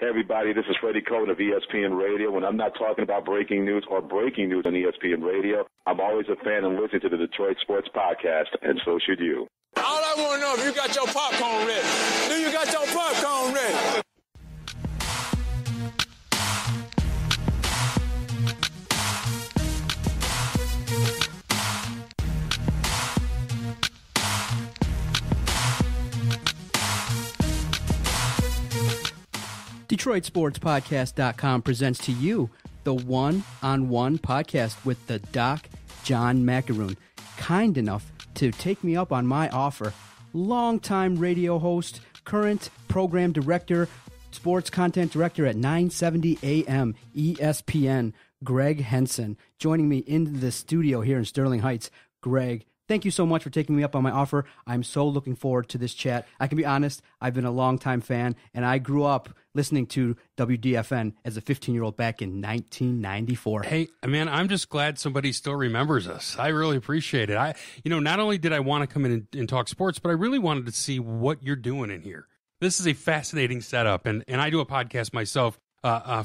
Hey, everybody, this is Freddie Cohen of ESPN Radio. When I'm not talking about breaking news or breaking news on ESPN Radio, I'm always a fan and listen to the Detroit Sports Podcast, and so should you. All I want to know if you got your popcorn ready. Do you got your popcorn ready? DetroitSportsPodcast.com presents to you the one-on-one podcast with the Doc, John Macaroon. Kind enough to take me up on my offer. Longtime radio host, current program director, sports content director at 970 AM ESPN, Gregg Henson, joining me in the studio here in Sterling Heights. Greg, thank you so much for taking me up on my offer. I'm so looking forward to this chat. I can be honest, I've been a longtime fan, and I grew up listening to WDFN as a 15-year-old back in 1994. Hey, man, I'm just glad somebody still remembers us. I really appreciate it. Not only did I want to come in and talk sports, but I really wanted to see what you're doing in here. This is a fascinating setup, and I do a podcast myself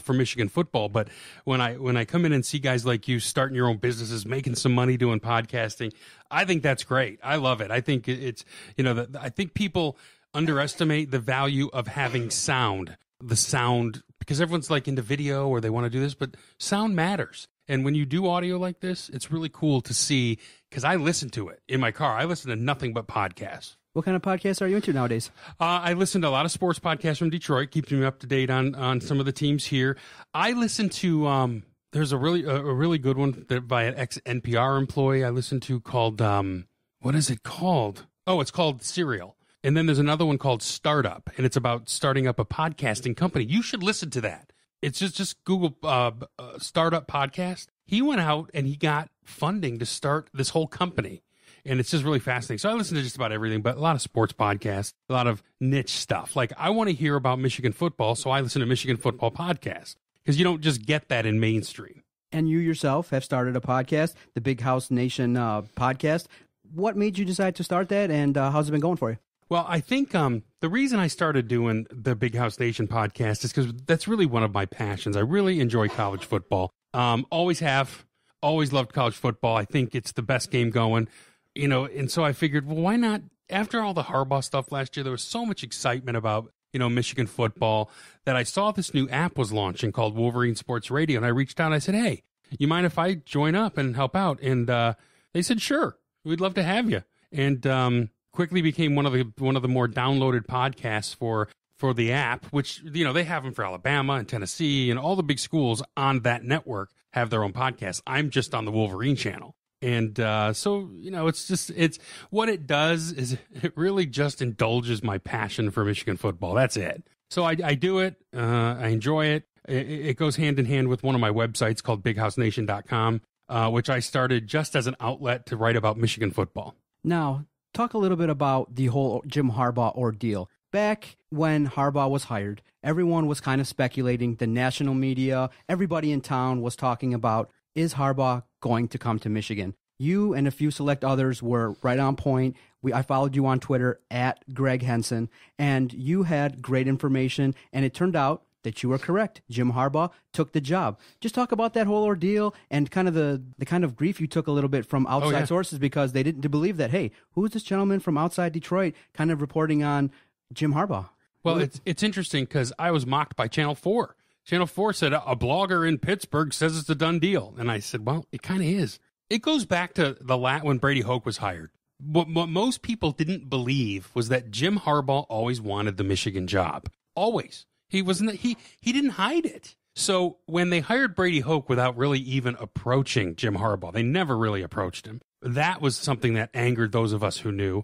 for Michigan football, but when I come in and see guys like you starting your own businesses, making some money doing podcasting, I think that's great. I love it. I think it's, I think people underestimate the value of having sound. The sound, because everyone's like into video or they want to do this, but sound matters. And when you do audio like this, it's really cool to see, because I listen to it in my car. I listen to nothing but podcasts. What kind of podcasts are you into nowadays? I listen to a lot of sports podcasts from Detroit, keeps me up to date on some of the teams here. I listen to, there's a really good one that by an ex-NPR employee I listen to called, what is it called? Oh, it's called Serial. And then there's another one called Startup, and it's about starting up a podcasting company. You should listen to that. It's just Google Startup Podcast. He went out and he got funding to start this whole company, and it's just really fascinating. So I listen to just about everything, but a lot of sports podcasts, a lot of niche stuff. Like I want to hear about Michigan football, so I listen to Michigan Football Podcast, because you don't just get that in mainstream. And you yourself have started a podcast, the Big House Nation podcast. What made you decide to start that, and how's it been going for you? Well, I think the reason I started doing the Big House Nation podcast is because that's really one of my passions. I really enjoy college football. Always have, always loved college football. I think it's the best game going, and so I figured, well, why not? After all the Harbaugh stuff last year, there was so much excitement about, Michigan football that I saw this new app was launching called Wolverine Sports Radio, and I reached out and I said, hey, you mind if I join up and help out? And they said, sure, we'd love to have you. And quickly became one of the more downloaded podcasts for the app, which, they have them for Alabama and Tennessee, and all the big schools on that network have their own podcasts. I'm just on the Wolverine channel. And so, it's what it does is it really just indulges my passion for Michigan football. That's it. So I do it. I enjoy it. It goes hand in hand with one of my websites called BigHouseNation.com, which I started just as an outlet to write about Michigan football. Now, talk a little bit about the whole Jim Harbaugh ordeal. Back when Harbaugh was hired, everyone was kind of speculating. The national media, everybody in town was talking about, is Harbaugh going to come to Michigan? You and a few select others were right on point. I followed you on Twitter at Gregg Henson, and you had great information, and it turned out that you were correct. Jim Harbaugh took the job. Just talk about that whole ordeal and kind of the kind of grief you took a little bit from outside sources, because they didn't believe that, hey, who is this gentleman from outside Detroit kind of reporting on Jim Harbaugh? Well, it's interesting because I was mocked by Channel 4. Channel 4 said a blogger in Pittsburgh says it's a done deal. And I said, well, it kind of is. It goes back to when Brady Hoke was hired. What most people didn't believe was that Jim Harbaugh always wanted the Michigan job. Always. He didn't hide it. So when they hired Brady Hoke without really even approaching Jim Harbaugh, they never really approached him. That was something that angered those of us who knew.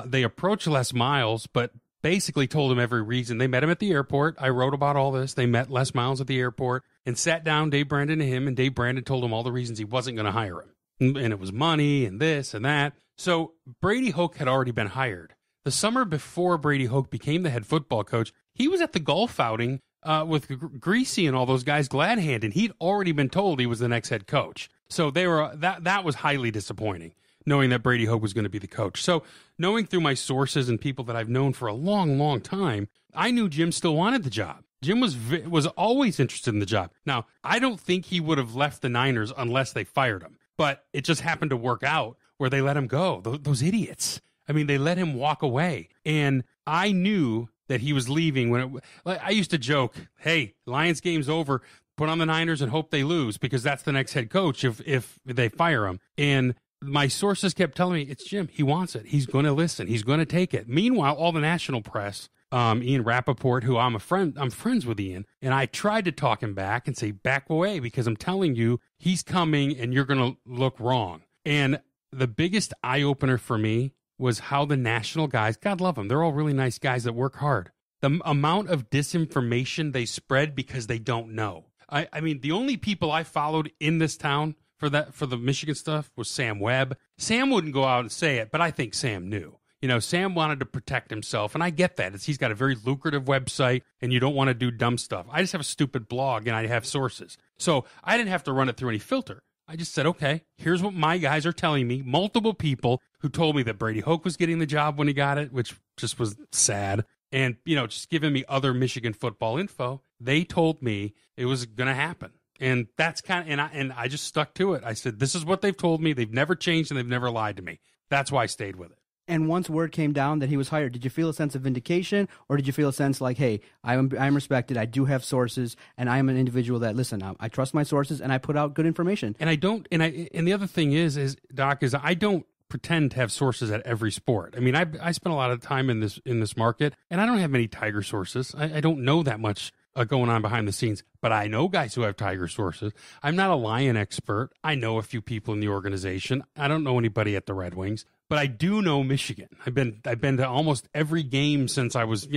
They approached Les Miles, but basically told him every reason. They met him at the airport. I wrote about all this. They met Les Miles at the airport and sat down, Dave Brandon and him, and Dave Brandon told him all the reasons he wasn't going to hire him. And it was money and this and that. So Brady Hoke had already been hired. The summer before Brady Hoke became the head football coach, he was at the golf outing with Greasy and all those guys, Gladhand, and he'd already been told he was the next head coach. So they were that was highly disappointing, knowing that Brady Hoke was going to be the coach. So knowing through my sources and people that I've known for a long, long time, I knew Jim still wanted the job. Jim was always interested in the job. Now, I don't think he would have left the Niners unless they fired him, but it just happened to work out where they let him go. Those idiots. I mean, they let him walk away, and I knew that he was leaving like I used to joke, hey, Lions game's over, put on the Niners and hope they lose because that's the next head coach if they fire him. And my sources kept telling me, it's Jim. He wants it. He's going to listen. He's going to take it. Meanwhile, all the national press, Ian Rappaport, who I'm friends with Ian, and I tried to talk him back and say, back away, because I'm telling you, he's coming and you're going to look wrong. And the biggest eye-opener for me was how the national guys, God love them, they're all really nice guys that work hard. The amount of disinformation they spread because they don't know. I mean, the only people I followed in this town for the Michigan stuff was Sam Webb. Sam wouldn't go out and say it, but I think Sam knew. You know, Sam wanted to protect himself, and I get that. He's got a very lucrative website, and you don't want to do dumb stuff. I just have a stupid blog, and I have sources. So I didn't have to run it through any filter. I just said, okay, here's what my guys are telling me. Multiple people who told me that Brady Hoke was getting the job when he got it, which just was sad. And, you know, just giving me other Michigan football info. They told me it was going to happen. And that's kind of, and I just stuck to it. I said, this is what they've told me. They've never changed and they've never lied to me. That's why I stayed with it. And once word came down that he was hired, did you feel a sense of vindication, or did you feel a sense like, hey, I'm respected, I do have sources, and I am an individual that, listen, I trust my sources, and I put out good information? And and the other thing is Doc, is I don't pretend to have sources at every sport. I mean, I spent a lot of time in this market, and I don't have many Tiger sources. I don't know that much going on behind the scenes, but I know guys who have Tiger sources. I'm not a Lion expert. I know a few people in the organization. I don't know anybody at the Red Wings, but I do know Michigan. I've been to almost every game since I was,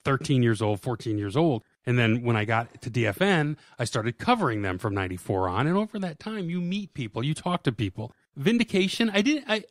13 years old, 14 years old. And then when I got to DFN, I started covering them from 94 on. And over that time, you meet people, you talk to people. Vindication, I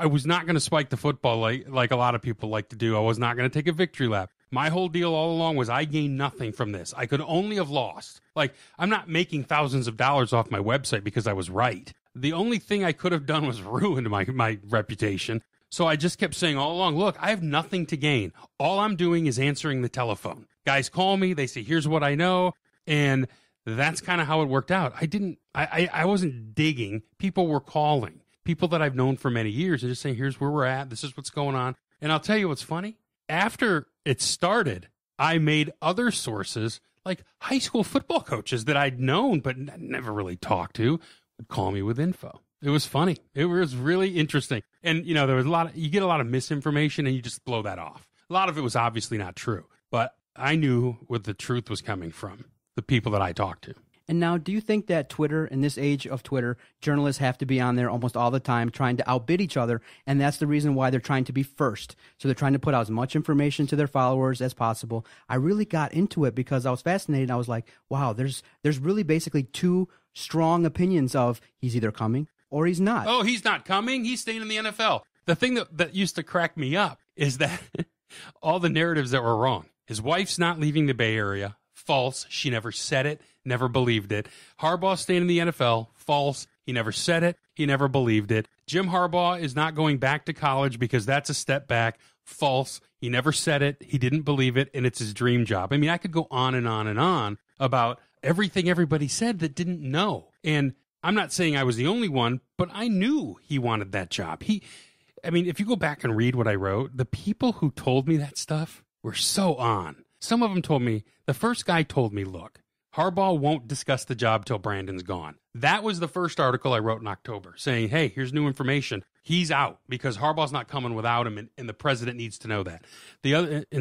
was not going to spike the football like a lot of people like to do. I was not going to take a victory lap. My whole deal all along was I gained nothing from this. I could only have lost. Like, I'm not making thousands of dollars off my website because I was right. The only thing I could have done was ruined my reputation. So I just kept saying all along, look, I have nothing to gain. All I'm doing is answering the telephone. Guys call me. They say, here's what I know. And that's kind of how it worked out. I wasn't digging. People were calling. People that I've known for many years and just saying, here's where we're at. This is what's going on. And I'll tell you what's funny. After it started, I made other sources, like high school football coaches that I'd known but never really talked to, would call me with info. It was funny. It was really interesting. And, there was you get a lot of misinformation and you just blow that off. A lot of it was obviously not true, but I knew where the truth was coming from, the people that I talked to. And now, do you think that Twitter, in this age of Twitter, journalists have to be on there almost all the time trying to outbid each other, and that's the reason why they're trying to be first? So they're trying to put out as much information to their followers as possible. I really got into it because I was fascinated. I was like, wow, there's really basically two strong opinions of he's either coming or he's not. Oh, he's not coming. He's staying in the NFL. The thing that used to crack me up is that all the narratives that were wrong. His wife's not leaving the Bay Area. False. She never said it, never believed it. Harbaugh staying in the NFL. False. He never said it. He never believed it. Jim Harbaugh is not going back to college because that's a step back. False. He never said it. He didn't believe it, and it's his dream job. I mean, I could go on and on and on about everything everybody said that didn't know. And I'm not saying I was the only one, but I knew he wanted that job. If you go back and read what I wrote, the people who told me that stuff were so on. Some of them told me, the first guy told me, look, Harbaugh won't discuss the job till Brandon's gone. That was the first article I wrote in October saying, hey, here's new information. He's out because Harbaugh's not coming without him, and the president needs to know that.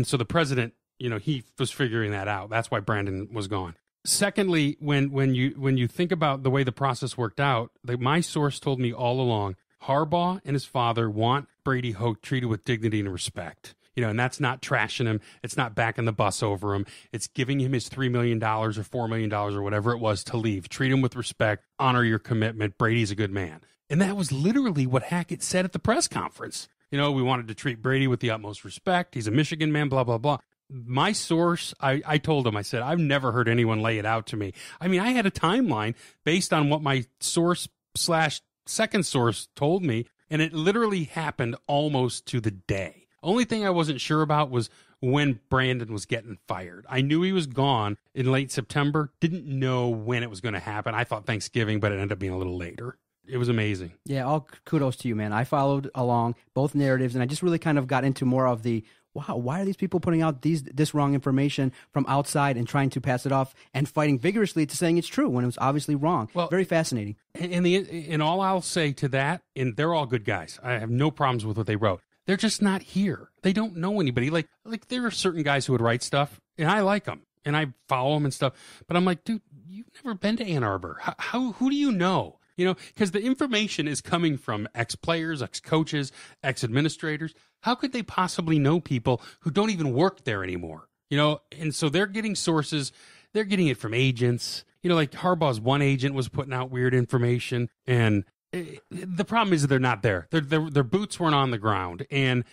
So the president, he was figuring that out. That's why Brandon was gone. Secondly, when you think about the way the process worked out, my source told me all along, Harbaugh and his father want Brady Hoke treated with dignity and respect. And that's not trashing him. It's not backing the bus over him. It's giving him his $3 million or $4 million or whatever it was to leave. Treat him with respect. Honor your commitment. Brady's a good man. And that was literally what Hackett said at the press conference. We wanted to treat Brady with the utmost respect. He's a Michigan man, blah, blah, blah. My source, I told him, I said, I've never heard anyone lay it out to me. I mean, I had a timeline based on what my source/second source told me, and it literally happened almost to the day. Only thing I wasn't sure about was when Brandon was getting fired. I knew he was gone in late September. Didn't know when it was going to happen. I thought Thanksgiving, but it ended up being a little later. It was amazing. Yeah, all kudos to you, man. I followed along both narratives, and I just really kind of got into more of the, wow, why are these people putting out this wrong information from outside and trying to pass it off and fighting vigorously to saying it's true when it was obviously wrong? Well, very fascinating. And all I'll say to that, and they're all good guys. I have no problems with what they wrote. They're just not here. They don't know anybody. Like there are certain guys who would write stuff, and I like them, and I follow them and stuff. But I'm like, dude, you've never been to Ann Arbor. Who do you know? You know, because the information is coming from ex-players, ex-coaches, ex-administrators. How could they possibly know people who don't even work there anymore? You know, and so they're getting sources. They're getting it from agents. You know, like Harbaugh's one agent was putting out weird information, and the problem is that they're not there. Their boots weren't on the ground, and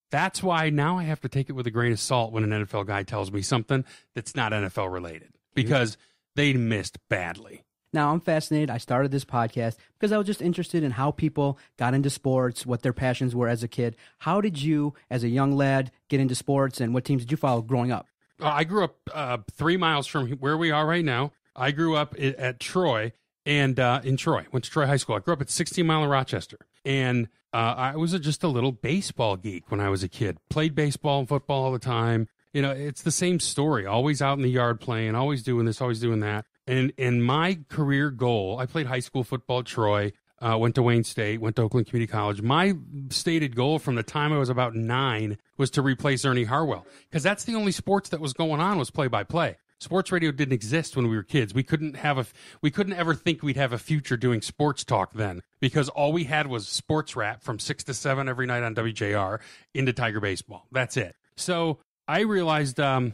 that's why now I have to take it with a grain of salt when an NFL guy tells me something that's not NFL related, because they missed badly. Now, I'm fascinated. I started this podcast because I was just interested in how people got into sports, what their passions were as a kid. How did you, as a young lad, get into sports, and what teams did you follow growing up? I grew up 3 miles from where we are right now. I grew up at Troy, and in Troy, went to Troy High School. I grew up at 16 Mile in Rochester, and I was just a little baseball geek when I was a kid. Played baseball and football all the time. You know, it's the same story. Always out in the yard playing, always doing this, always doing that. And my career goal, I played high school football at Troy, went to Wayne State, went to Oakland Community College. My stated goal from the time I was about 9 was to replace Ernie Harwell, because that's the only sports that was going on was play-by-play. Sports radio didn't exist when we were kids. We couldn't ever think we'd have a future doing sports talk then, because all we had was sports rap from 6 to 7 every night on WJR into Tiger baseball. That's it. So I realized, I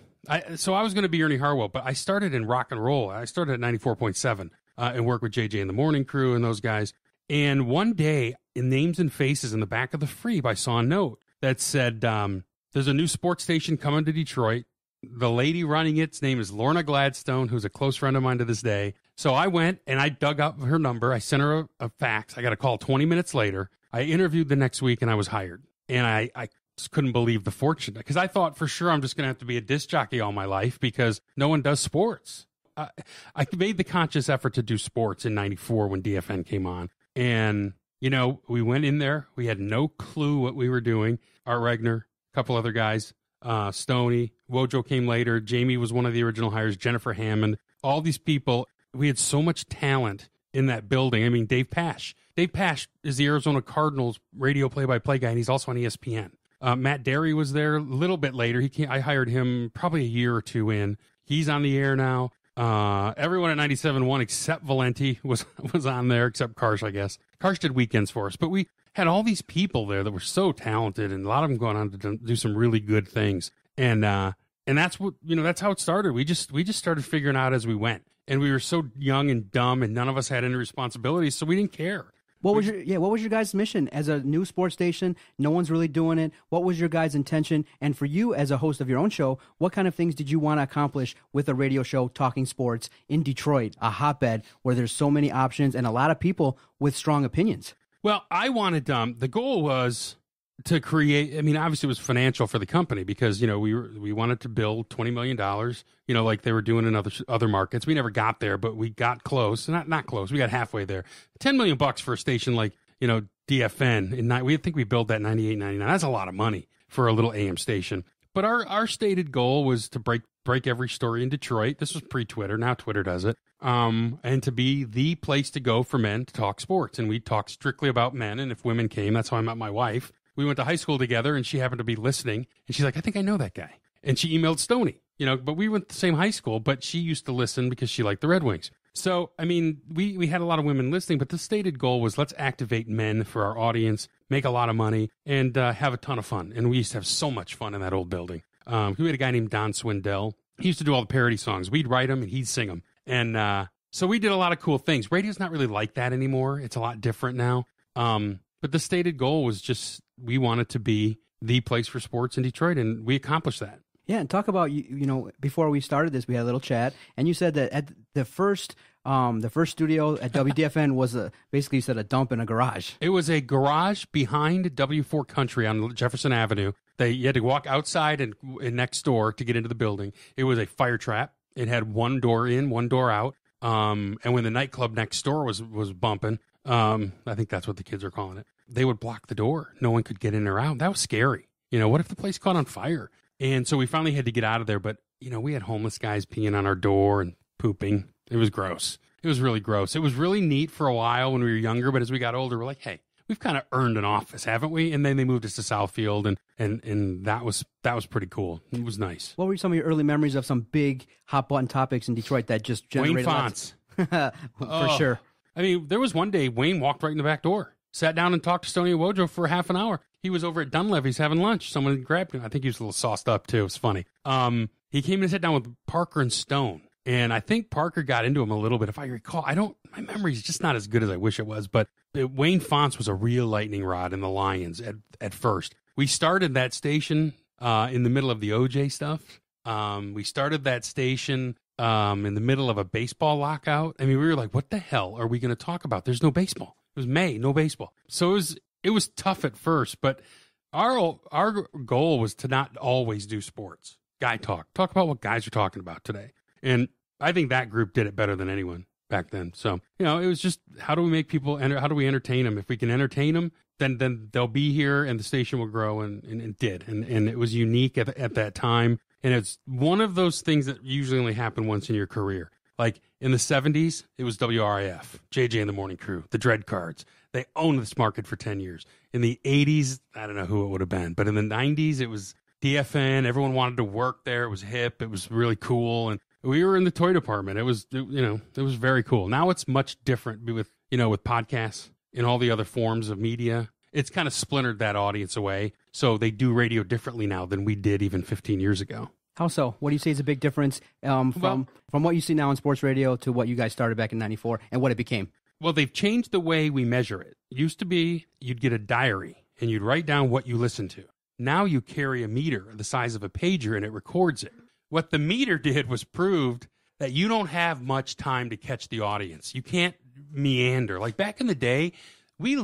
was going to be Ernie Harwell, but I started in rock and roll. I started at 94.7 and worked with JJ and the Morning Crew and those guys. And one day, in Names and Faces in the back of the Freeb, I saw a note that said, there's a new sports station coming to Detroit. The lady running its name is Lorna Gladstone, who's a close friend of mine to this day. So I went and I dug up her number. I sent her a fax. I got a call 20 minutes later. I interviewed the next week and I was hired. And I just couldn't believe the fortune, because I thought for sure I'm just going to have to be a disc jockey all my life because no one does sports. I made the conscious effort to do sports in 94 when DFN came on. And, you know, we went in there. We had no clue what we were doing. Art Regner, a couple other guys. Stoney, Wojo came later. Jamie was one of the original hires. Jennifer Hammond, all these people. We had so much talent in that building. I mean, Dave Pash. Dave Pash is the Arizona Cardinals radio play-by-play guy, and he's also on ESPN. Matt Derry was there a little bit later. I hired him probably a year or two in. He's on the air now. Everyone at 97.1 except Valenti was on there, except Karsh, I guess. Karsh did weekends for us, but we had all these people there that were so talented, and a lot of them going on to do some really good things. And that's what, you know, that's how it started. We just started figuring out as we went, and we were so young and dumb, and none of us had any responsibilities, so we didn't care. What was your guys' mission as a new sports station? No one's really doing it. What was your guys' intention? And for you as a host of your own show, what kind of things did you want to accomplish with a radio show talking sports in Detroit, a hotbed where there's so many options and a lot of people with strong opinions? Well, I wanted, the goal was to create, I mean, obviously it was financial for the company because, you know, we wanted to build $20 million, you know, like they were doing in other markets. We never got there, but we got close. Not close. We got halfway there. $10 million for a station like, you know, DFN. We think we built that 98, 99. That's a lot of money for a little AM station. But our stated goal was to break every story in Detroit. This was pre-Twitter. Now Twitter does it. And to be the place to go for men to talk sports. And we talk strictly about men. And if women came, that's how I met my wife. We went to high school together, and she happened to be listening. And she's like, I think I know that guy. And she emailed Stoney, you know, but we went to the same high school, but she used to listen because she liked the Red Wings. So, I mean, we had a lot of women listening, but the stated goal was let's activate men for our audience, make a lot of money, and have a ton of fun. And we used to have so much fun in that old building. We had a guy named Don Swindell. He used to do all the parody songs. We'd write them, and he'd sing them. And so we did a lot of cool things. Radio's not really like that anymore. It's a lot different now. But the stated goal was just we wanted to be the place for sports in Detroit, and we accomplished that. Yeah, and talk about, you know, before we started this, we had a little chat, and you said that at the first studio at WDFN was basically, you said, a dump in a garage. It was a garage behind W4 Country on Jefferson Avenue. You had to walk outside and next door to get into the building. It was a fire trap. It had one door in, one door out. And when the nightclub next door was bumping, I think that's what the kids are calling it, they would block the door. No one could get in or out. That was scary. What if the place caught on fire? And so we finally had to get out of there. But, we had homeless guys peeing on our door and pooping. It was gross. It was really gross. It was really neat for a while when we were younger. But as we got older, we're like, hey, we've kind of earned an office, haven't we? And then they moved us to Southfield, and that was pretty cool. It was nice. What were some of your early memories of some big hot button topics in Detroit that just generated Wayne Fonts? For sure. I mean, there was one day Wayne walked right in the back door, sat down and talked to Stoney and Wojo for half an hour. He was over at Dunleavy's having lunch. Someone grabbed him. I think he was a little sauced up too. It was funny. He came and sat down with Parker and Stone. And I think Parker got into him a little bit. If I recall, my memory is just not as good as I wish it was. But Wayne Fonts was a real lightning rod in the Lions at first. We started that station in the middle of the OJ stuff. We started that station in the middle of a baseball lockout. I mean, we were like, what the hell are we going to talk about? There's no baseball. It was May, no baseball. So it was tough at first. But our goal was to not always do sports. Guy talk about what guys are talking about today. And I think that group did it better than anyone back then. So, it was just, how do we make people, how do we entertain them? If we can entertain them, then they'll be here and the station will grow, and it did. And it was unique at that time. And it's one of those things that usually only happen once in your career. Like in the 70s, it was WRIF, JJ and the Morning Crew, the Dread Cards. They owned this market for 10 years. In the 80s, I don't know who it would have been, but in the 90s, it was DFN. Everyone wanted to work there. It was hip. It was really cool. And we were in the toy department. It was very cool. Now it's much different with podcasts and all the other forms of media. It's kind of splintered that audience away. So they do radio differently now than we did even 15 years ago. How so? What do you say is a big difference from what you see now in sports radio to what you guys started back in 94 and what it became? Well, they've changed the way we measure it. It used to be you'd get a diary and you'd write down what you listened to. Now you carry a meter the size of a pager and it records it. What the meter did was proved that you don't have much time to catch the audience. You can't meander. Like back in the day, we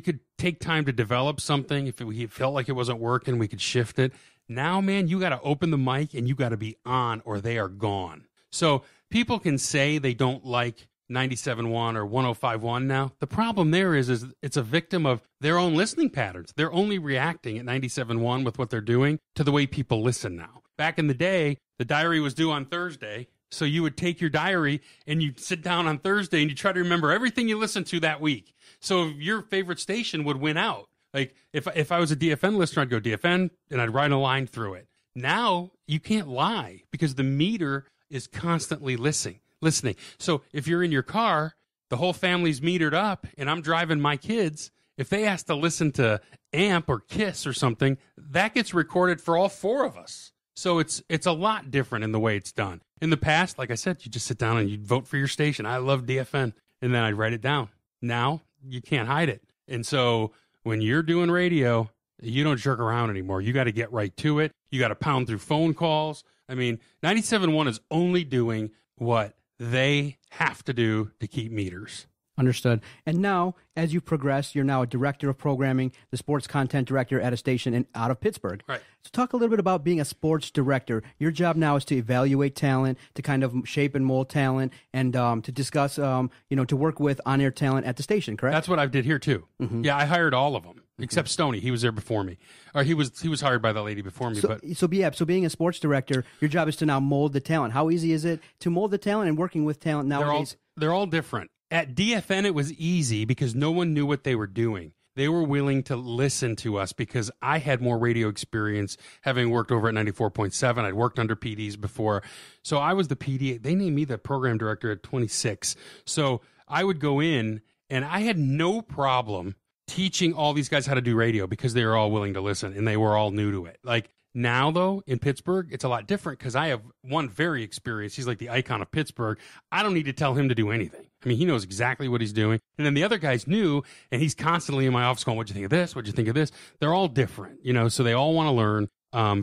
could take time to develop something. If we felt like it wasn't working, we could shift it. Now, man, you got to open the mic and you got to be on or they are gone. So people can say they don't like 97.1 or 105.1 now. The problem there is it's a victim of their own listening patterns. They're only reacting at 97.1 with what they're doing to the way people listen now. Back in the day, the diary was due on Thursday, so you would take your diary and you'd sit down on Thursday and you try to remember everything you listened to that week. So your favorite station would win out. Like if I was a DFN listener, I'd go DFN and I'd write a line through it. Now you can't lie because the meter is constantly listening. So if you're in your car, the whole family's metered up and I'm driving my kids. If they ask to listen to AMP or KISS or something, that gets recorded for all four of us. So it's a lot different in the way it's done. In the past, like I said, you just sit down and you'd vote for your station. I love DFN. And then I'd write it down. Now you can't hide it. And so when you're doing radio, you don't jerk around anymore. You got to get right to it. You got to pound through phone calls. I mean, 97.1 is only doing what they have to do to keep meters. Understood. And now, as you progress, you're now a director of programming, the sports content director at a station out of Pittsburgh. Right. So talk a little bit about being a sports director. Your job now is to evaluate talent, to kind of shape and mold talent, and to discuss, to work with on-air talent at the station, correct? That's what I did here, too. Mm-hmm. Yeah, I hired all of them, except Stoney. He was there before me. Or he was hired by the lady before me. So being a sports director, your job is to now mold the talent. How easy is it to mold the talent and working with talent nowadays? They're all different. At DFN, it was easy because no one knew what they were doing. They were willing to listen to us because I had more radio experience, having worked over at 94.7. I'd worked under PDs before. So I was the PD. They named me the program director at 26. So I would go in, and I had no problem teaching all these guys how to do radio because they were all willing to listen, and they were all new to it. Like now, though, in Pittsburgh, it's a lot different because I have one very experienced. He's like the icon of Pittsburgh. I don't need to tell him to do anything. I mean, he knows exactly what he's doing. And then the other guy's new, and he's constantly in my office going, what'd you think of this? What'd you think of this? They're all different, so they all want to learn.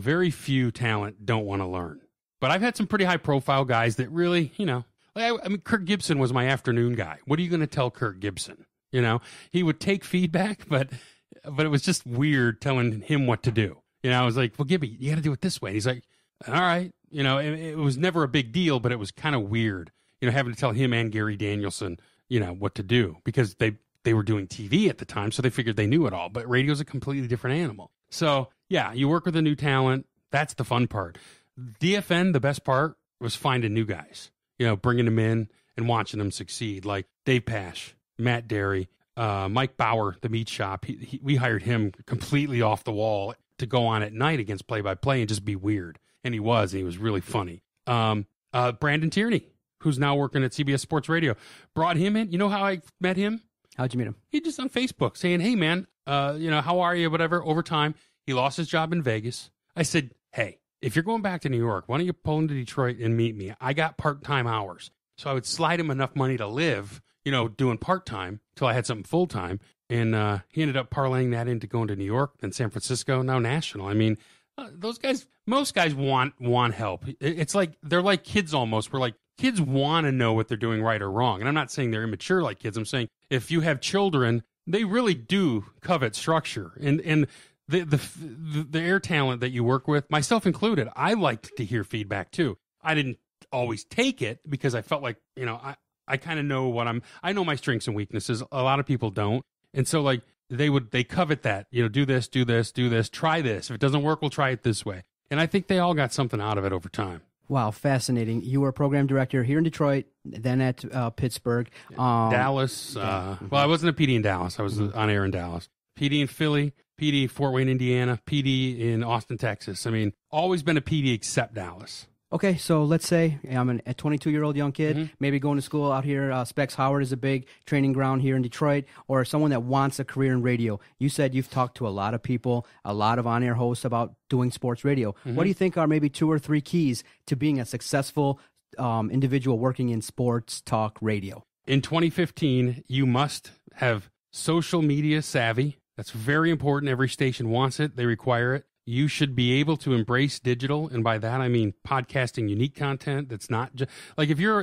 Very few talent don't want to learn. But I've had some pretty high-profile guys that really, Kirk Gibson was my afternoon guy. What are you going to tell Kirk Gibson? He would take feedback, but but it was just weird telling him what to do. I was like, well, Gibby, you got to do it this way. And he's like, all right. It was never a big deal, but it was kind of weird, having to tell him and Gary Danielson, what to do, because they were doing TV at the time, so they figured they knew it all. But radio's a completely different animal. So, yeah, you work with a new talent. That's the fun part. DFN, the best part was finding new guys, bringing them in and watching them succeed, like Dave Pash, Matt Derry, Mike Bauer, the meat shop. We hired him completely off the wall to go on at night against play-by-play and just be weird. And he was really funny. Brandon Tierney, who's now working at CBS Sports Radio, brought him in. You know how I met him? How'd you meet him? He just on Facebook saying, hey, man, how are you, whatever. Over time, he lost his job in Vegas. I said, hey, if you're going back to New York, why don't you pull into Detroit and meet me? I got part-time hours. So I would slide him enough money to live, doing part-time till I had something full-time. And he ended up parlaying that into going to New York, then San Francisco, now national. I mean, those guys, most guys want help. It's like, they're like kids almost. We're like, kids want to know what they're doing right or wrong. And I'm not saying they're immature like kids. I'm saying if you have children, they really do covet structure. And the air talent that you work with, myself included, I liked to hear feedback too. I didn't always take it because I felt like, I kind of know I know my strengths and weaknesses. A lot of people don't. And so like they covet that, do this, try this. If it doesn't work, we'll try it this way. And I think they all got something out of it over time. Wow, fascinating. You were a program director here in Detroit, then at Pittsburgh. Dallas. Well, I wasn't a PD in Dallas. I was on air in Dallas. PD in Philly, PD Fort Wayne, Indiana, PD in Austin, Texas. I mean, always been a PD except Dallas. Okay, so let's say I'm a 22-year-old young kid, maybe going to school out here. Specs Howard is a big training ground here in Detroit, or someone that wants a career in radio. You said you've talked to a lot of people, a lot of on-air hosts about doing sports radio. What do you think are maybe 2 or 3 keys to being a successful individual working in sports talk radio? In 2015, you must have social media savvy. That's very important. Every station wants it. They require it. You should be able to embrace digital, and by that I mean podcasting unique content that's not just like if you're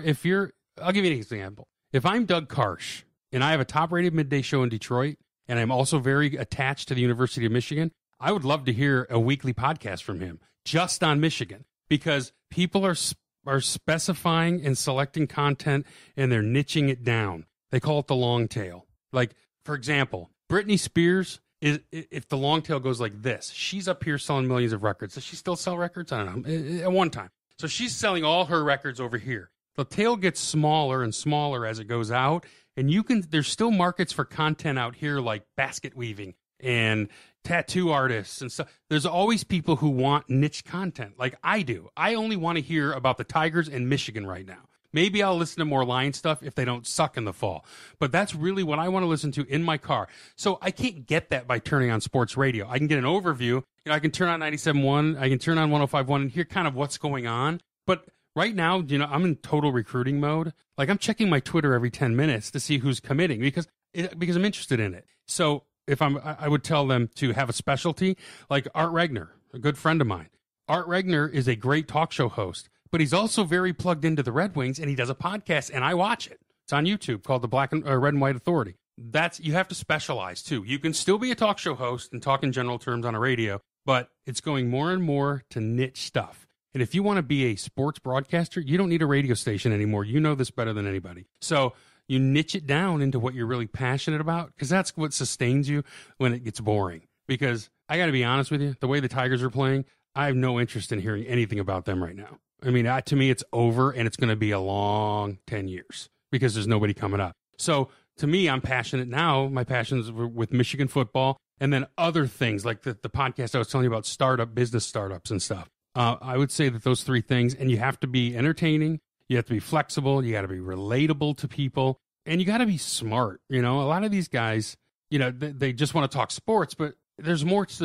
I'll give you an example. If I'm Doug Karsh and I have a top-rated midday show in Detroit and I'm also very attached to the University of Michigan, I would love to hear a weekly podcast from him just on Michigan, because people are specifying and selecting content and they're niching it down. They call it the long tail. Like, for example, Britney Spears, if the long tail goes like this, she's up here selling millions of records. Does she still sell records? I don't know. At one time. So she's selling all her records over here. The tail gets smaller and smaller as it goes out. And there's still markets for content out here like basket weaving and tattoo artists and stuff. There's always people who want niche content like I do. I only want to hear about the Tigers and Michigan right now. Maybe I'll listen to more Lion stuff if they don't suck in the fall. But that's really what I want to listen to in my car. So I can't get that by turning on sports radio. I can get an overview. I can turn on 97.1. I can turn on 105.1 and hear kind of what's going on. But right now, I'm in total recruiting mode. Like, I'm checking my Twitter every 10 minutes to see who's committing because I'm interested in it. So I would tell them to have a specialty, like Art Regner, a good friend of mine. Art Regner is a great talk show host, but he's also very plugged into the Red Wings, and he does a podcast, and I watch it. It's on YouTube called the Red and White Authority. You have to specialize, too. You can still be a talk show host and talk in general terms on a radio, but it's going more and more to niche stuff. And if you want to be a sports broadcaster, you don't need a radio station anymore. You know this better than anybody. So you niche it down into what you're really passionate about, because that's what sustains you when it gets boring. Because I got to be honest with you, the way the Tigers are playing, I have no interest in hearing anything about them right now. I mean, to me, it's over, and it's going to be a long 10 years because there's nobody coming up. So to me, I'm passionate now. My passions with Michigan football and then other things like the podcast I was telling you about, business startups and stuff. I would say that those 3 things, and you have to be entertaining, you have to be flexible, you got to be relatable to people, and you got to be smart. A lot of these guys, they just want to talk sports, but there's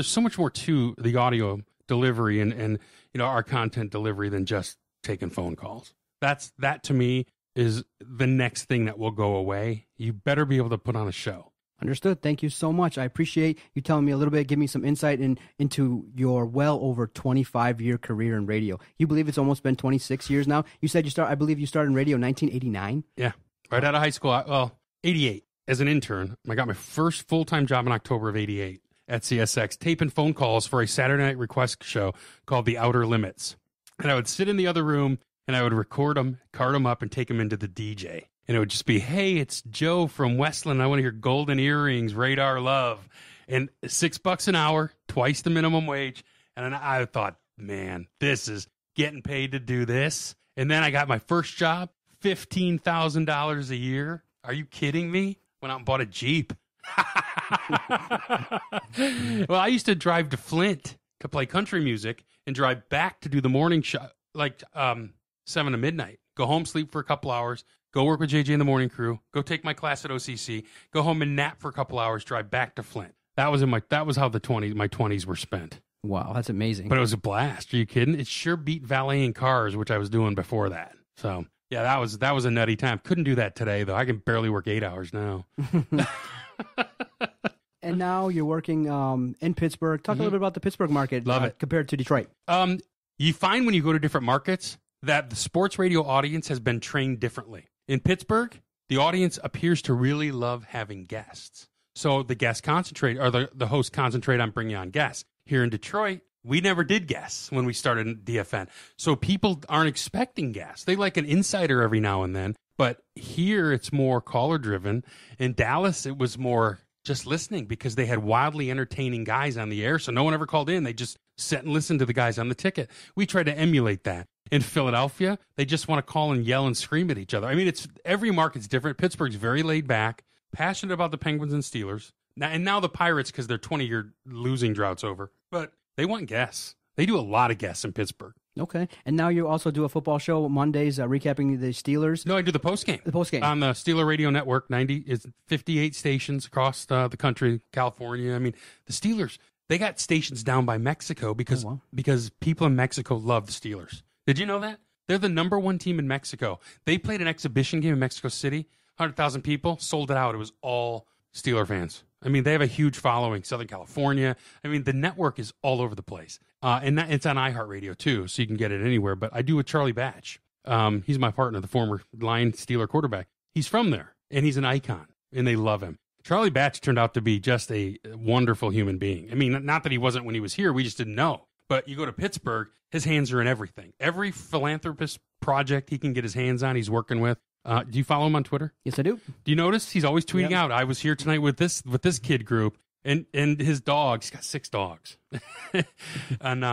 so much more to the audio delivery and our content delivery than just taking phone calls. That to me is the next thing that will go away. You better be able to put on a show. Understood. Thank you so much. I appreciate you telling me a little bit, give me some insight into your well over 25-year career in radio. You believe it's almost been 26 years now? You said I believe you started in radio in 1989? Yeah, right out of high school. 88 as an intern. I got my first full-time job in October of 88. at CSX, taping phone calls for a Saturday night request show called The Outer Limits. And I would sit in the other room and I would record them, card them up, and take them into the DJ. And it would just be, hey, it's Joe from Westland. I want to hear Golden Earrings, Radar Love. And $6 an hour, twice the minimum wage. And I thought, man, this is getting paid to do this. And then I got my first job, $15,000 a year. Are you kidding me? Went out and bought a Jeep. Well, I used to drive to Flint to play country music and drive back to do the morning show, like 7 to midnight. Go home, sleep for a couple hours, go work with JJ in the morning crew, go take my class at OCC, go home and nap for a couple hours, drive back to Flint. That was how my 20s were spent. Wow, that's amazing. But it was a blast. Are you kidding? It sure beat valeting cars, which I was doing before that. So yeah, that was a nutty time. Couldn't do that today though. I can barely work 8 hours now. And now you're working in Pittsburgh. Talk a little bit about the Pittsburgh market. Love it. Compared to Detroit. You find when you go to different markets that the sports radio audience has been trained differently. In Pittsburgh, the audience appears to really love having guests. So the guests concentrate, or the hosts concentrate on bringing on guests. Here in Detroit, we never did guests when we started in DFN. So people aren't expecting guests. They like an insider every now and then. But here it's more caller driven. In Dallas, it was more just listening because they had wildly entertaining guys on the air. So no one ever called in. They just sat and listened to the guys on the ticket. We tried to emulate that. In Philadelphia, they just want to call and yell and scream at each other. I mean, every market's different. Pittsburgh's very laid back, passionate about the Penguins and Steelers. Now the Pirates because their 20-year losing drought's over. But they want guests. They do a lot of guests in Pittsburgh. Okay. And now you also do a football show Mondays recapping the Steelers? No, I do the postgame. The postgame. On the Steeler Radio Network, 58 stations across the country, California. I mean, the Steelers, they got stations down by Mexico because people in Mexico love the Steelers. Did you know that? They're the number one team in Mexico. They played an exhibition game in Mexico City, 100,000 people, sold it out. It was all Steeler fans. I mean, they have a huge following, Southern California. I mean, the network is all over the place. And it's on iHeartRadio, too, so you can get it anywhere. But I do with Charlie Batch. He's my partner, the former Lion Steeler quarterback. He's from there, and he's an icon, and they love him. Charlie Batch turned out to be just a wonderful human being. I mean, not that he wasn't when he was here. We just didn't know. But you go to Pittsburgh, his hands are in everything. Every philanthropist project he can get his hands on, he's working with. Do you follow him on Twitter? Yes, I do. Do you notice he's always tweeting out, I was here tonight with this kid group and his dogs. He's got 6 dogs. and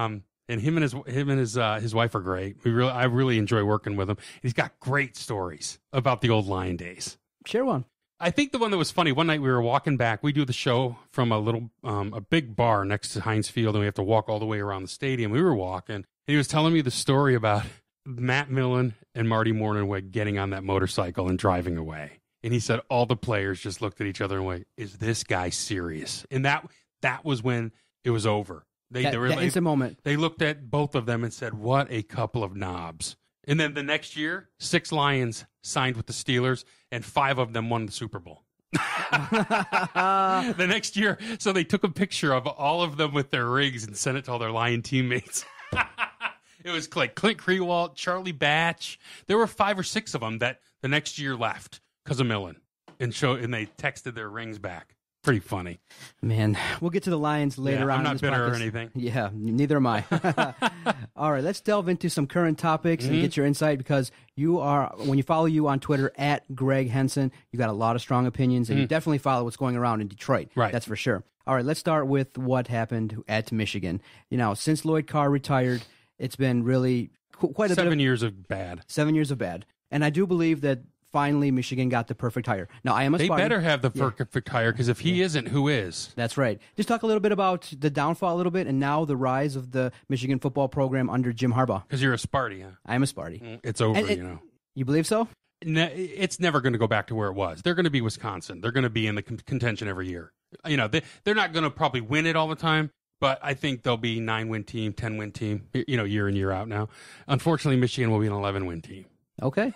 him and his wife are great. I really enjoy working with him. He's got great stories about the old Lion days. Share one. I think the one that was funny, one night we were walking back. We do the show from a big bar next to Heinz Field, and we have to walk all the way around the stadium. We were walking, and he was telling me the story about Matt Millen and Marty Mornhinweg getting on that motorcycle and driving away. And he said all the players just looked at each other and went, is this guy serious? And that was when it was over. That instant moment. They looked at both of them and said, what a couple of knobs. And then the next year, 6 Lions signed with the Steelers, and 5 of them won the Super Bowl. The next year, so they took a picture of all of them with their rings and sent it to all their Lion teammates. It was like Clint Krewalt, Charlie Batch. There were 5 or 6 of them that the next year left because of Millen, and they texted their rings back. Pretty funny. Man, we'll get to the Lions later on. I'm not bitter or anything. Yeah, neither am I. All right, let's delve into some current topics and get your insight, because when you follow you on Twitter at Gregg Henson, you got a lot of strong opinions, and you definitely follow what's going around in Detroit. Right. That's for sure. All right, let's start with what happened at Michigan. Since Lloyd Carr retired, it's been really quite a 7 years of bad. 7 years of bad. And I do believe that finally Michigan got the perfect hire. Now, I am a Spartan. They better have the perfect hire, because if he isn't, who is? That's right. Just talk a little bit about the downfall a little bit, and now the rise of the Michigan football program under Jim Harbaugh. Because you're a Sparty, huh? I am a Sparty. It's over, You believe so? It's never going to go back to where it was. They're going to be Wisconsin. They're going to be in the contention every year. They're not going to probably win it all the time, but I think they'll be 9-win team, 10-win team, year in, year out now. Unfortunately, Michigan will be an 11-win team. Okay.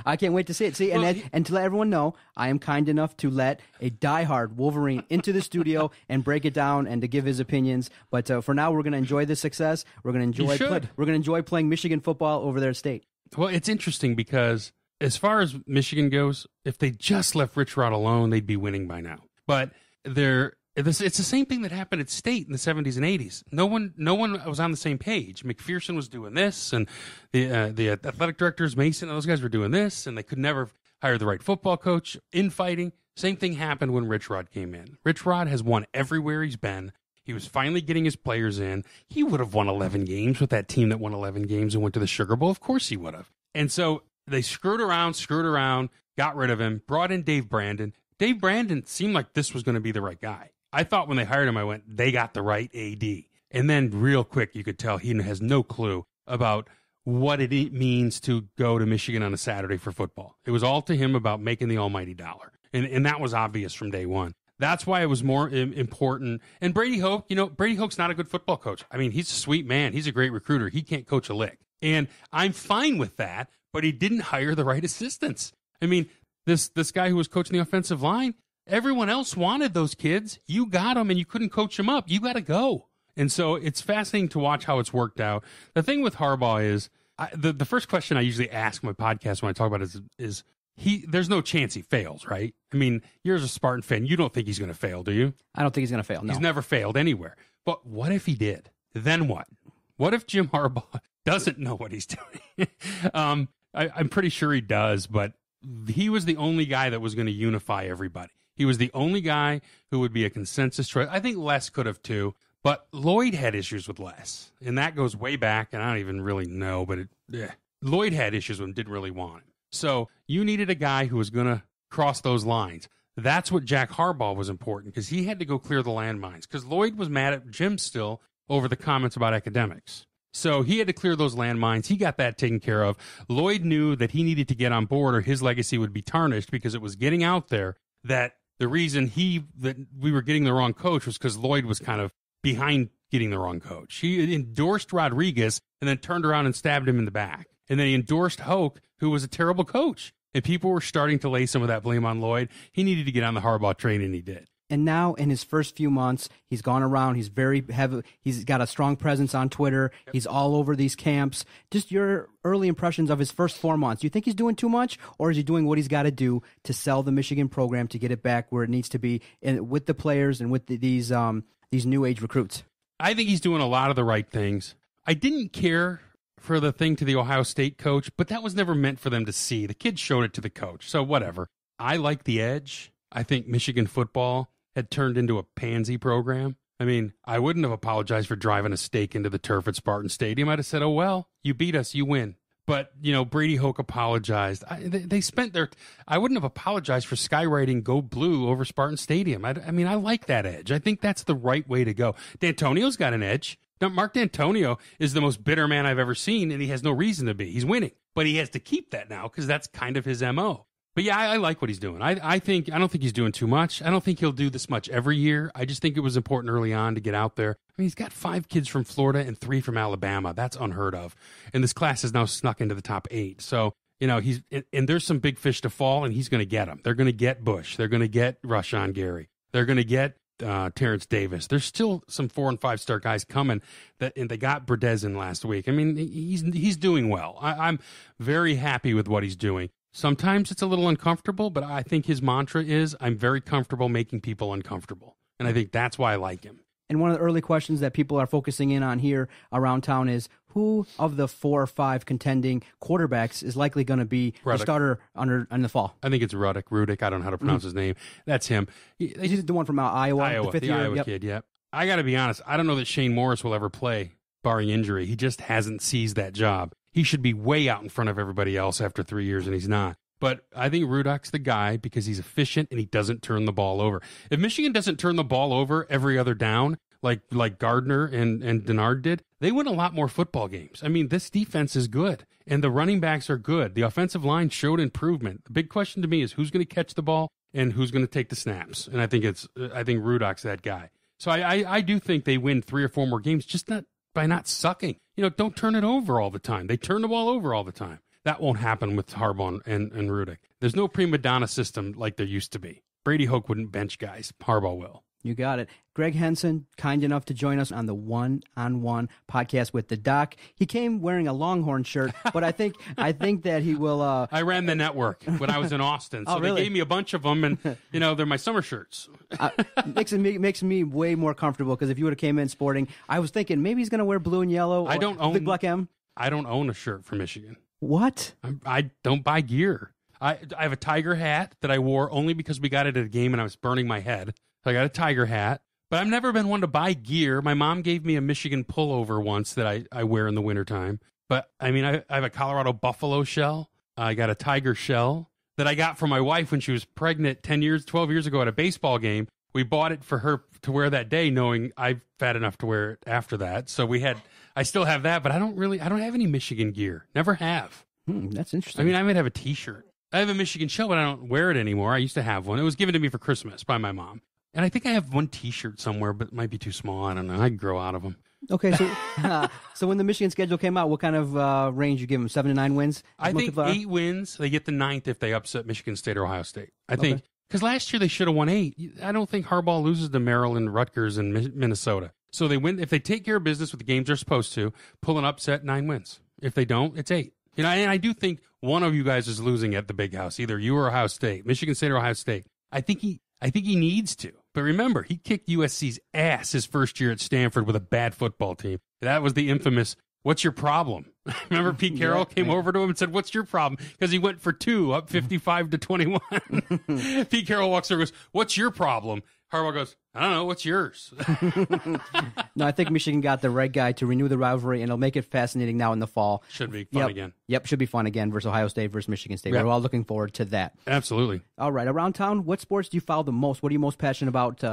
I can't wait to see it. See, and to let everyone know, I am kind enough to let a diehard Wolverine into the studio and break it down and to give his opinions. But for now, we're going to enjoy the success. We're going to enjoy playing Michigan football over their state. Well, it's interesting because as far as Michigan goes, if they just left Rich Rod alone, they'd be winning by now. But they're it's the same thing that happened at State in the 70s and 80s. No one was on the same page. McPherson was doing this, and the athletic directors, Mason, those guys were doing this, and they could never hire the right football coach. Infighting. Same thing happened when Rich Rod came in. Rich Rod has won everywhere he's been. He was finally getting his players in. He would have won 11 games with that team that won 11 games and went to the Sugar Bowl. Of course he would have. And so they screwed around, got rid of him, brought in Dave Brandon. Dave Brandon seemed like this was going to be the right guy. I thought when they hired him, I went, they got the right AD. And then real quick, you could tell he has no clue about what it means to go to Michigan on a Saturday for football. It was all to him about making the almighty dollar. And that was obvious from day one. That's why it was more important. And Brady Hoke, Brady Hoke's not a good football coach. I mean, he's a sweet man. He's a great recruiter. He can't coach a lick. And I'm fine with that, but he didn't hire the right assistants. I mean, this guy who was coaching the offensive line, everyone else wanted those kids. You got them, and you couldn't coach them up. You got to go. And so it's fascinating to watch how it's worked out. The thing with Harbaugh is, the first question I usually ask my podcast when I talk about it is there's no chance he fails, right? I mean, you're a Spartan fan. You don't think he's going to fail, do you? I don't think he's going to fail, no. He's never failed anywhere. But what if he did? Then what? What if Jim Harbaugh doesn't know what he's doing? I'm pretty sure he does, but he was the only guy that was going to unify everybody. He was the only guy who would be a consensus choice. I think Les could have too, but Lloyd had issues with Les, and that goes way back, and I don't even really know, but Lloyd had issues with him, didn't really want him. So you needed a guy who was going to cross those lines. That's what Jack Harbaugh was important, because he had to go clear the landmines, because Lloyd was mad at Jim still over the comments about academics. So he had to clear those landmines. He got that taken care of. Lloyd knew that he needed to get on board or his legacy would be tarnished, because it was getting out there that the reason that we were getting the wrong coach was because Lloyd was kind of behind getting the wrong coach. He endorsed Rodriguez and then turned around and stabbed him in the back. And then he endorsed Hoke, who was a terrible coach. And people were starting to lay some of that blame on Lloyd. He needed to get on the Harbaugh train, and he did. And now in his first few months, he's gone around. He's very heavy. He's got a strong presence on Twitter. Yep. He's all over these camps. Just your early impressions of his first 4 months. Do you think he's doing too much, or is he doing what he's got to do to sell the Michigan program to get it back where it needs to be, and with the players and with these new age recruits? I think he's doing a lot of the right things. I didn't care for the thing to the Ohio State coach, but that was never meant for them to see. The kid showed it to the coach, so whatever. I like the edge. I think Michigan football had turned into a pansy program. I mean, I wouldn't have apologized for driving a stake into the turf at Spartan Stadium. I'd have said, oh, well, you beat us, you win. But, Brady Hoke apologized. They spent their... I wouldn't have apologized for skywriting Go Blue over Spartan Stadium. I mean, I like that edge. I think that's the right way to go. D'Antonio's got an edge. Now, Mark D'Antonio is the most bitter man I've ever seen, and he has no reason to be. He's winning. But he has to keep that now because that's kind of his MO. But yeah, I like what he's doing. I don't think he's doing too much. I don't think he'll do this much every year. I just think it was important early on to get out there. I mean, he's got 5 kids from Florida and 3 from Alabama. That's unheard of. And this class has now snuck into the top 8. So, and there's some big fish to fall, and he's going to get them. They're going to get Bush. They're going to get Rashawn Gary. They're going to get Terrence Davis. There's still some 4- and 5-star guys coming, and they got Berdez in last week. I mean, he's doing well. I'm very happy with what he's doing. Sometimes it's a little uncomfortable, but I think his mantra is, I'm very comfortable making people uncomfortable. And I think that's why I like him. And one of the early questions that people are focusing in on here around town is, who of the 4 or 5 contending quarterbacks is likely going to be the starter in the fall? I think it's Rudick. I don't know how to pronounce his name. That's him. He's the one from Iowa, the 5th year. Iowa kid, yep. I got to be honest. I don't know that Shane Morris will ever play, barring injury. He just hasn't seized that job. He should be way out in front of everybody else after 3 years, and he's not. But I think Rudick's the guy because he's efficient and he doesn't turn the ball over. If Michigan doesn't turn the ball over every other down, like Gardner and Denard did, they win a lot more football games. I mean, this defense is good, and the running backs are good. The offensive line showed improvement. The big question to me is who's going to catch the ball and who's going to take the snaps. And I think Rudick's that guy. So I do think they win 3 or 4 more games, just by not sucking. Don't turn it over all the time. They turn the ball over all the time. That won't happen with Harbaugh and Rudick. There's no prima donna system like there used to be. Brady Hoke wouldn't bench guys. Harbaugh will. You got it. Gregg Henson, kind enough to join us on the One-on-One podcast with the Doc. He came wearing a Longhorn shirt, but I think that he will. I ran the network when I was in Austin, so really? They gave me a bunch of them, and they're my summer shirts. Makes me way more comfortable because if you would have came in sporting, I was thinking maybe he's going to wear blue and yellow. I don't own Big Black M. I don't own a shirt for Michigan. What? I don't buy gear. I have a Tiger hat that I wore only because we got it at a game and I was burning my head. So I got a Tiger hat, but I've never been one to buy gear. My mom gave me a Michigan pullover once that I wear in the wintertime. But I mean, I have a Colorado buffalo shell. I got a Tiger shell that I got from my wife when she was pregnant 12 years ago at a baseball game. We bought it for her to wear that day, knowing I'm fat enough to wear it after that. So I still have that, but I don't have any Michigan gear. Never have. That's interesting. I mean, I might have a T-shirt. I have a Michigan shell, but I don't wear it anymore. I used to have one. It was given to me for Christmas by my mom. And I think I have one T-shirt somewhere, but it might be too small. I don't know. I can grow out of them. Okay, so so when the Michigan schedule came out, what kind of range you give them? 7 to 9 wins? I think 8 wins. They get the 9th if they upset Michigan State or Ohio State. I think because last year they should have won 8. I don't think Harbaugh loses to Maryland, Rutgers, and Minnesota. So they win if they take care of business with the games they're supposed to. Pull an upset, 9 wins. If they don't, it's 8. And I do think one of you guys is losing at the Big House, either you or Ohio State, Michigan State or Ohio State. I think he needs to. But remember, he kicked USC's ass his first year at Stanford with a bad football team. That was the infamous, "What's your problem?" Remember Pete Carroll came over to him and said, "What's your problem?" Because he went for 2, up 55-21. Pete Carroll walks over and goes, "What's your problem?" Harbaugh goes, "I don't know. What's yours?" No, I think Michigan got the right guy to renew the rivalry, and it'll make it fascinating now in the fall. Should be fun again. Yep, should be fun again versus Ohio State versus Michigan State. Yep. We're all looking forward to that. Absolutely. All right, around town, what sports do you follow the most? What are you most passionate about?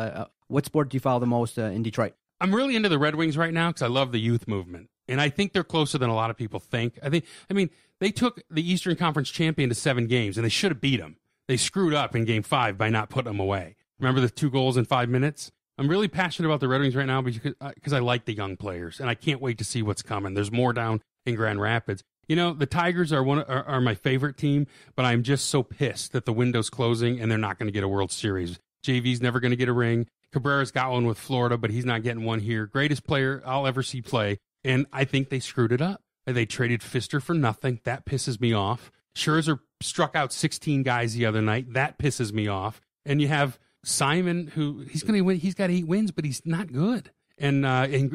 What sport do you follow the most in Detroit? I'm really into the Red Wings right now because I love the youth movement, and I think they're closer than a lot of people think. They took the Eastern Conference champion to 7 games, and they should have beat them. They screwed up in Game 5 by not putting them away. Remember the 2 goals in 5 minutes? I'm really passionate about the Red Wings right now because I like the young players, and I can't wait to see what's coming. There's more down in Grand Rapids. The Tigers are my favorite team, but I'm just so pissed that the window's closing and they're not going to get a World Series. JV's never going to get a ring. Cabrera's got one with Florida, but he's not getting one here. Greatest player I'll ever see play, and I think they screwed it up. They traded Pfister for nothing. That pisses me off. Scherzer struck out 16 guys the other night. That pisses me off. And you have Simon, who he's going to win. He's got 8 wins, but he's not good. And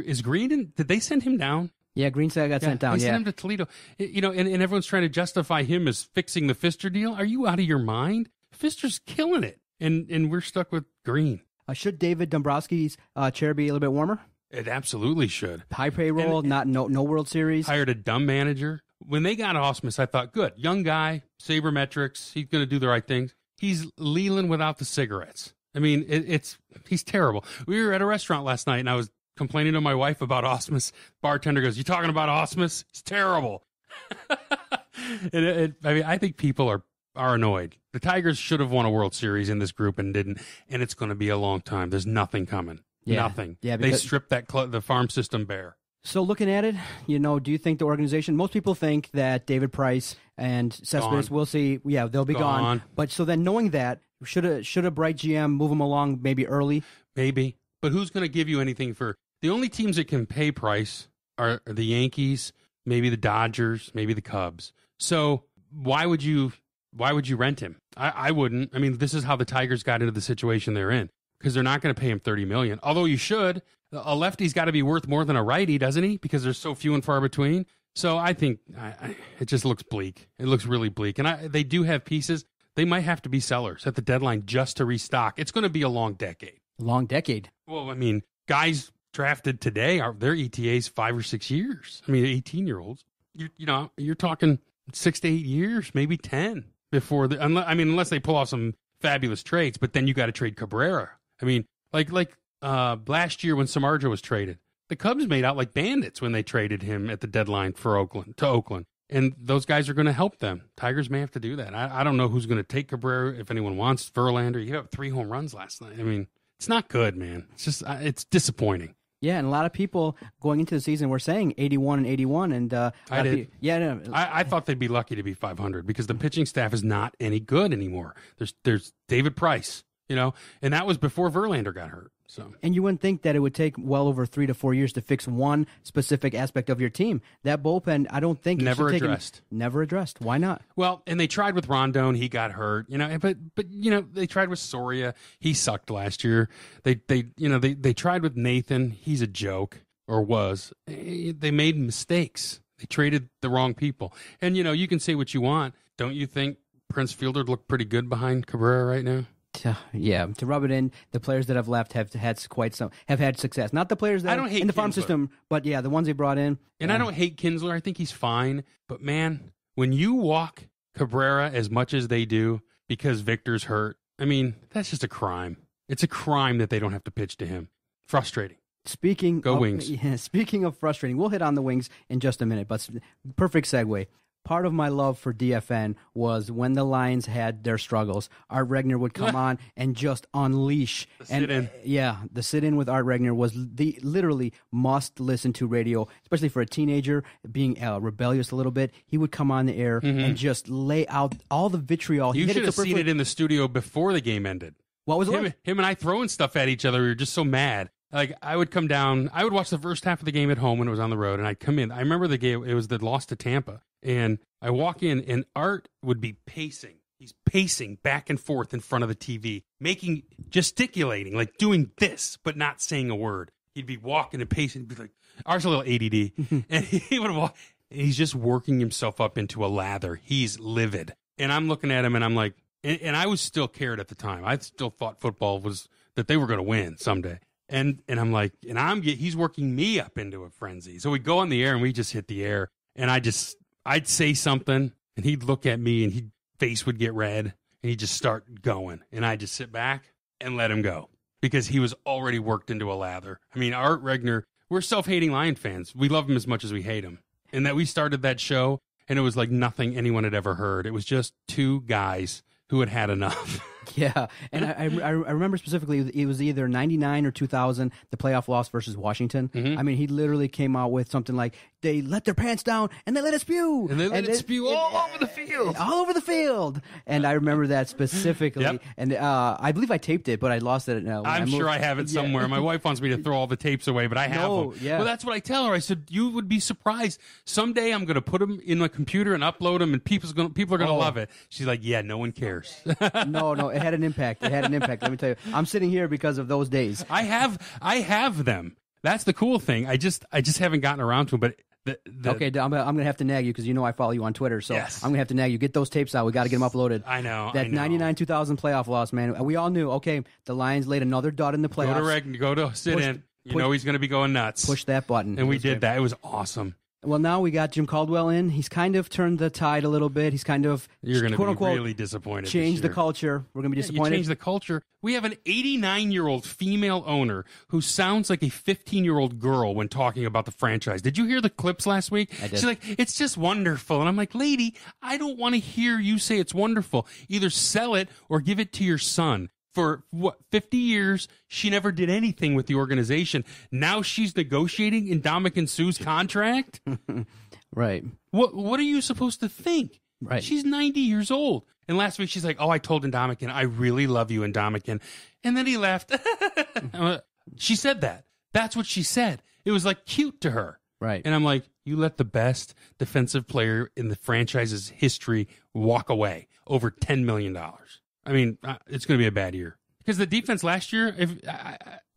is Green? Did they send him down? Yeah, Green got sent down. They sent him to Toledo. And everyone's trying to justify him as fixing the Pfister deal. Are you out of your mind? Pfister's killing it, and we're stuck with Green. Should David Dombrowski's chair be a little bit warmer? It absolutely should. High payroll, no World Series. Hired a dumb manager. When they got Ausmus, I thought, good, young guy, sabermetrics. He's going to do the right things. He's Leland without the cigarettes. I mean, he's terrible. We were at a restaurant last night, and I was complaining to my wife about Ausmus. Bartender goes, "You talking about Ausmus? It's terrible." I think people are annoyed. The Tigers should have won a World Series in this group and didn't, and it's going to be a long time. There's nothing coming. Yeah. Nothing. Yeah, they stripped the farm system bare. So looking at it, do you think the organization, most people think that David Price and Cespedes, we'll see, they'll be gone. But so then knowing that, should a bright GM move them along maybe early? Maybe. But who's going to give you anything for, the only teams that can pay Price are the Yankees, maybe the Dodgers, maybe the Cubs. So why would you rent him? I wouldn't. I mean, this is how the Tigers got into the situation they're in, because they're not going to pay him $30 million. Although you should. A lefty's got to be worth more than a righty, doesn't he? Because there's so few and far between. So I think it just looks bleak. It looks really bleak. And they do have pieces. They might have to be sellers at the deadline just to restock. It's going to be a long decade. Long decade? Well, I mean, guys drafted today, their ETA's 5 or 6 years. I mean, 18-year-olds. You're talking 6 to 8 years, maybe 10 before unless they pull off some fabulous trades. But then you got to trade Cabrera. I mean, like last year when Samardzija was traded, the Cubs made out like bandits when they traded him at the deadline to Oakland. And those guys are going to help them. Tigers may have to do that. I don't know who's going to take Cabrera, if anyone wants Verlander. You have 3 home runs last night. I mean, it's not good, man. It's just it's disappointing. Yeah, and a lot of people going into the season were saying 81 and 81. And I did. No. I thought they'd be lucky to be 500 because the pitching staff is not any good anymore. There's David Price, and that was before Verlander got hurt. So, and you wouldn't think that it would take well over 3 to 4 years to fix one specific aspect of your team. That bullpen, I don't think never addressed. Never addressed. Why not? Well, and they tried with Rondon, he got hurt. But they tried with Soria, he sucked last year. They tried with Nathan, he's a joke or was. They made mistakes. They traded the wrong people. And you can say what you want. Don't you think Prince Fielder looked pretty good behind Cabrera right now? Yeah, to rub it in, the players that have left have had success. Not the players that I don't hate in the farm Kinsler. System, but yeah, the ones they brought in. And I don't hate Kinsler. I think he's fine. But man, when you walk Cabrera as much as they do because Victor's hurt, I mean, that's just a crime. It's a crime that they don't have to pitch to him. Frustrating. Wings. Yeah, speaking of frustrating, we'll hit on the Wings in just a minute, but perfect segue. Part of my love for DFN was when the Lions had their struggles, Art Regner would come on and just unleash. The sit-in. The sit-in with Art Regner was the literally must-listen-to radio, especially for a teenager being rebellious a little bit. He would come on the air and just lay out all the vitriol. You should have seen it in the studio before the game ended. What was it? Him and I throwing stuff at each other. We were just so mad. Like, I would come down. I would watch the first half of the game at home when it was on the road, and I'd come in. I remember the game. It was the loss to Tampa. And I walk in, and Art would be pacing. He's pacing back and forth in front of the TV, gesticulating, like doing this, but not saying a word. He'd be walking and pacing. He'd be like, Art's a little ADD. And he would walk, and he's just working himself up into a lather. He's livid. And I'm looking at him, and I'm like, and I was still cared at the time. I still thought football was that they were going to win someday. And I'm like, he's working me up into a frenzy. So we go on the air and we just hit the air. And I'd say something and he'd look at me and his face would get red and he'd just start going. And I'd just sit back and let him go because he was already worked into a lather. I mean, Art Regner, we're self-hating Lion fans. We love him as much as we hate him. And that we started that show and it was like nothing anyone had ever heard. It was just two guys who had had enough. Yeah, and I remember specifically it was either 99 or 2000, the playoff loss versus Washington. I mean, he literally came out with something like, they let their pants down and they let it spew. And they let it spew all over the field. All over the field. And I remember that specifically. Yep. And I believe I taped it, but I lost it. I'm sure I have it somewhere. My wife wants me to throw all the tapes away, but I have them. Yeah. Well, that's what I tell her. I said, you would be surprised. Someday I'm going to put them in my computer and upload them, and people are going to love it. She's like, yeah, no one cares. No, it had an impact. It had an impact. Let me tell you. I'm sitting here because of those days. I have them. That's the cool thing. I just haven't gotten around to them, but okay, I'm gonna have to nag you because I follow you on Twitter, so yes. I'm gonna have to nag you. Get those tapes out. We got to get them uploaded. I know. That 99-2000 playoff loss, man. We all knew. Okay, the Lions laid another dud in the playoffs. Go to sit in. He's going to be going nuts. Push that button, and we did that. It was awesome. Well, now we got Jim Caldwell in. He's kind of turned the tide a little bit. He's kind of you're going to be really disappointed. Change the culture. We're going to be disappointed. You change the culture. We have an 89-year-old female owner who sounds like a 15-year-old girl when talking about the franchise. Did you hear the clips last week? I did. She's like, it's just wonderful. And I'm like, lady, I don't want to hear you say it's wonderful. Either sell it or give it to your son. For 50 years, she never did anything with the organization. Now she's negotiating Ndamukong Suh's contract? Right. What are you supposed to think? Right. She's 90 years old. And last week she's like, I told Ndamukong, I really love you, Ndamukong. And then he left. She said that. That's what she said. It was like cute to her. Right. And I'm like, you let the best defensive player in the franchise's history walk away over $10 million. I mean, it's going to be a bad year because the defense last year,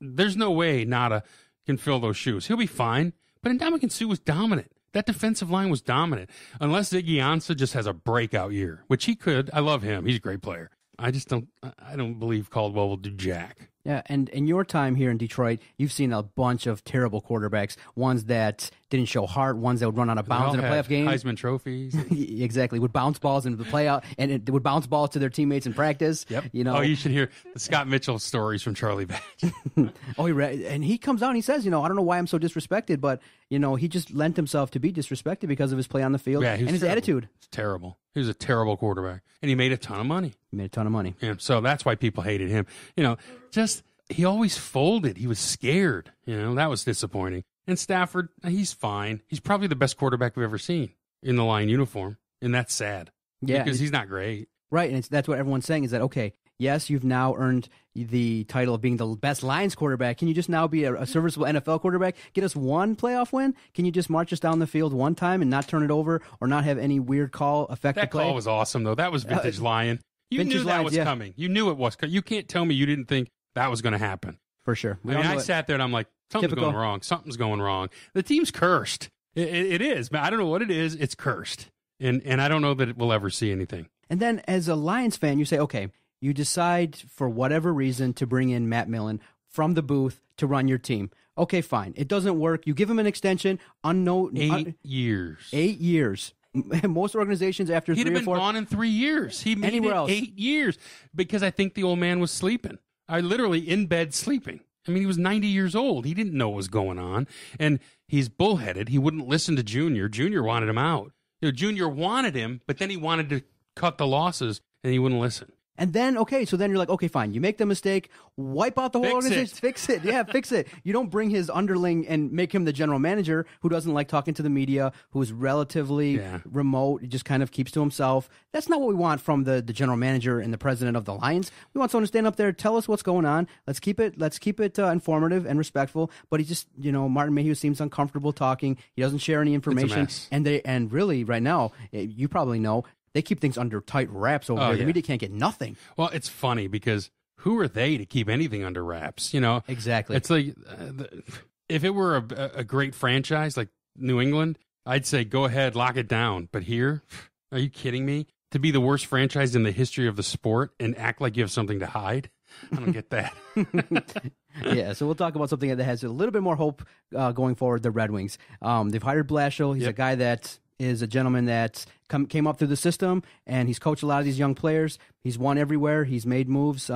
there's no way Nada can fill those shoes. He'll be fine, but Ndamukong Suh was dominant. That defensive line was dominant. Unless Ziggy Ansah just has a breakout year, which he could. I love him. He's a great player. I don't believe Caldwell will do jack. Yeah, and in your time here in Detroit, you've seen a bunch of terrible quarterbacks, ones that didn't show heart, ones that would run out of bounds in a playoff game. Heisman trophies. Exactly, would bounce balls into the playoff, and it would bounce balls to their teammates in practice. Yep. You should hear the Scott Mitchell stories from Charlie Batch. And he comes out and he says, I don't know why I'm so disrespected, but, he just lent himself to be disrespected because of his play on the field and his attitude. It's terrible. He was a terrible quarterback, and he made a ton of money. Yeah, so that's why people hated him. He always folded. He was scared. That was disappointing. And Stafford, he's fine. He's probably the best quarterback we've ever seen in the Lion uniform, and that's sad. Yeah, because he's not great. Right, and that's what everyone's saying is that, okay, yes, you've now earned the title of being the best Lions quarterback. Can you just now be a serviceable NFL quarterback? Get us one playoff win? Can you just march us down the field one time and not turn it over or not have any weird call affect the play? That call was awesome, though. That was vintage Lion. You knew that was coming. You knew it was coming. You can't tell me you didn't think that was going to happen. For sure. I sat there and I'm like, something's going wrong. Something's going wrong. The team's cursed. It is. But I don't know what it is. It's cursed. And I don't know that it will ever see anything. And then as a Lions fan, you say, okay, you decide for whatever reason to bring in Matt Millen from the booth to run your team. Okay, fine. It doesn't work. You give him an extension. 8 years. 8 years. Most organizations after 3 or 4. He'd have been gone in 3 years. He made it 8 years because I think the old man was sleeping. Literally in bed sleeping. I mean, he was 90 years old. He didn't know what was going on. And he's bullheaded. He wouldn't listen to Junior. Junior wanted him out. Junior wanted him, but then he wanted to cut the losses, and he wouldn't listen. And then, so then you're like, okay, fine. You make the mistake, wipe out the whole organization. Fix it. Yeah, fix it. You don't bring his underling and make him the general manager who doesn't like talking to the media, who is relatively remote, just kind of keeps to himself. That's not what we want from the general manager and the president of the Lions. We want someone to stand up there, tell us what's going on. Let's keep it informative and respectful. But he just, Martin Mayhew seems uncomfortable talking. He doesn't share any information. And really, right now, you probably know, they keep things under tight wraps over there. The media can't get nothing. Well, it's funny because who are they to keep anything under wraps? Exactly. It's like if it were a great franchise like New England, I'd say go ahead, lock it down. But here, are you kidding me? To be the worst franchise in the history of the sport and act like you have something to hide? I don't get that. Yeah, so we'll talk about something that has a little bit more hope going forward, the Red Wings. They've hired Blashill. He's a guy that is a gentleman that came up through the system, and he's coached a lot of these young players. He's won everywhere. He's made moves.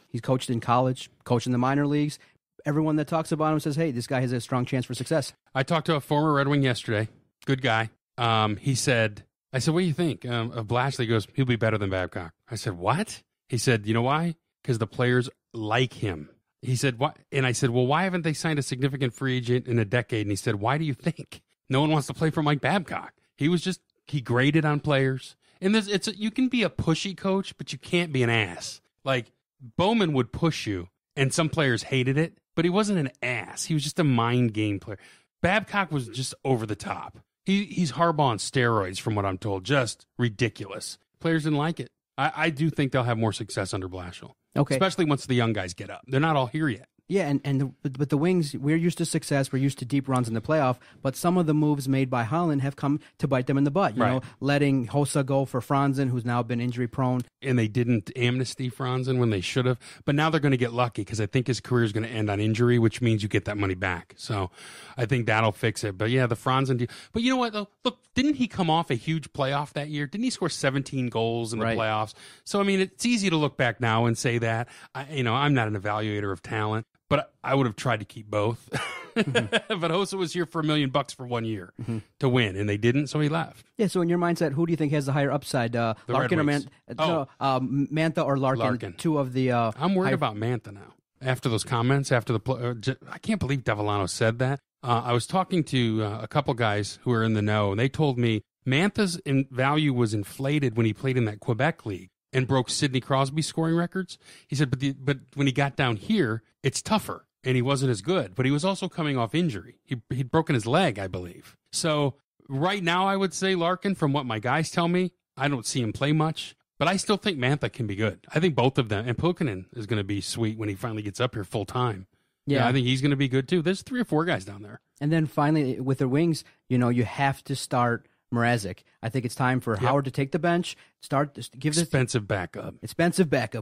He's coached in college, coached in the minor leagues. Everyone that talks about him says, hey, this guy has a strong chance for success. I talked to a former Red Wing yesterday. Good guy. I said, what do you think of Blashill? He goes, he'll be better than Babcock. I said, what? He said, you know why? Because the players like him. He said, what? And I said, well, why haven't they signed a significant free agent in a decade? And he said, why do you think? No one wants to play for Mike Babcock. He graded on players. And you can be a pushy coach, but you can't be an ass. Like, Bowman would push you, and some players hated it, but he wasn't an ass. He was just a mind game player. Babcock was just over the top. He's Harbaugh on steroids, from what I'm told. Just ridiculous. Players didn't like it. I do think they'll have more success under Blashill. Okay. Especially once the young guys get up. They're not all here yet. Yeah, but the Wings, we're used to success. We're used to deep runs in the playoff. But some of the moves made by Holland have come to bite them in the butt. You know, letting Hossa go for Franzen, who's now been injury prone. And they didn't amnesty Franzen when they should have. But now they're going to get lucky because I think his career is going to end on injury, which means you get that money back. So I think that'll fix it. But yeah, the Franzen deal. But you know what, though? Look, didn't he come off a huge playoff that year? Didn't he score 17 goals in the playoffs? So, I mean, it's easy to look back now and say that. I'm not an evaluator of talent. But I would have tried to keep both. But Hossa was here for $1 million for 1 year to win, and they didn't, so he left. Yeah, so in your mindset, who do you think has the higher upside? Larkin or Mantha or Larkin? Two of the... I'm worried about Mantha now. After those comments, I can't believe Devellano said that. I was talking to a couple guys who are in the know, and they told me Mantha's value was inflated when he played in that Quebec league and broke Sidney Crosby's scoring records. He said, but when he got down here, it's tougher, and he wasn't as good. But he was also coming off injury. He'd broken his leg, I believe. So right now, I would say Larkin, from what my guys tell me. I don't see him play much, but I still think Mantha can be good. I think both of them. And Pulkkinen is going to be sweet when he finally gets up here full time. Yeah, I think he's going to be good, too. There's 3 or 4 guys down there. And then finally, with the Wings, you have to start Mrazek. I think it's time for Howard to take the bench. Expensive backup.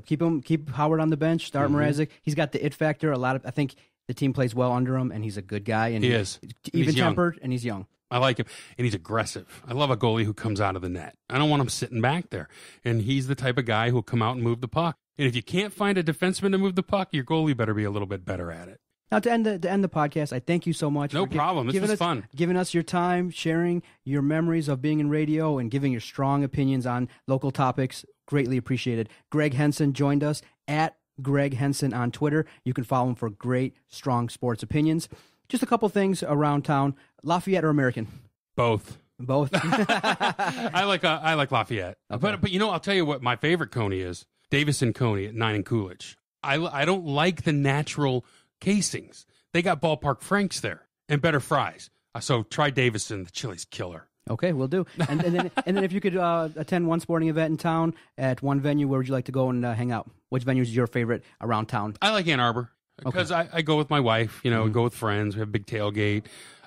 Keep Howard on the bench. Start Mrazek. He's got the it factor. I think the team plays well under him, and he's a good guy. And he is even tempered, and he's young. I like him, and he's aggressive. I love a goalie who comes out of the net. I don't want him sitting back there. And he's the type of guy who'll come out and move the puck. And if you can't find a defenseman to move the puck, your goalie better be a little bit better at it. Now, to end the podcast, I thank you so much. No problem. This was fun. Giving us your time, sharing your memories of being in radio, and giving your strong opinions on local topics. Greatly appreciated. Gregg Henson joined us at Gregg Henson on Twitter. You can follow him for great, strong sports opinions. Just a couple things around town. Lafayette or American? Both. I like Lafayette. Okay. But I'll tell you what my favorite Coney is. Davis and Coney at 9 and Coolidge. I don't like the natural casings. They got Ballpark Franks there and better fries. So try Davison. The chili's killer. Okay, we'll do. And then if you could attend one sporting event in town at one venue, where would you like to go and hang out? Which venue is your favorite around town? I like Ann Arbor because I go with my wife. You know, go with friends. We have a big tailgate,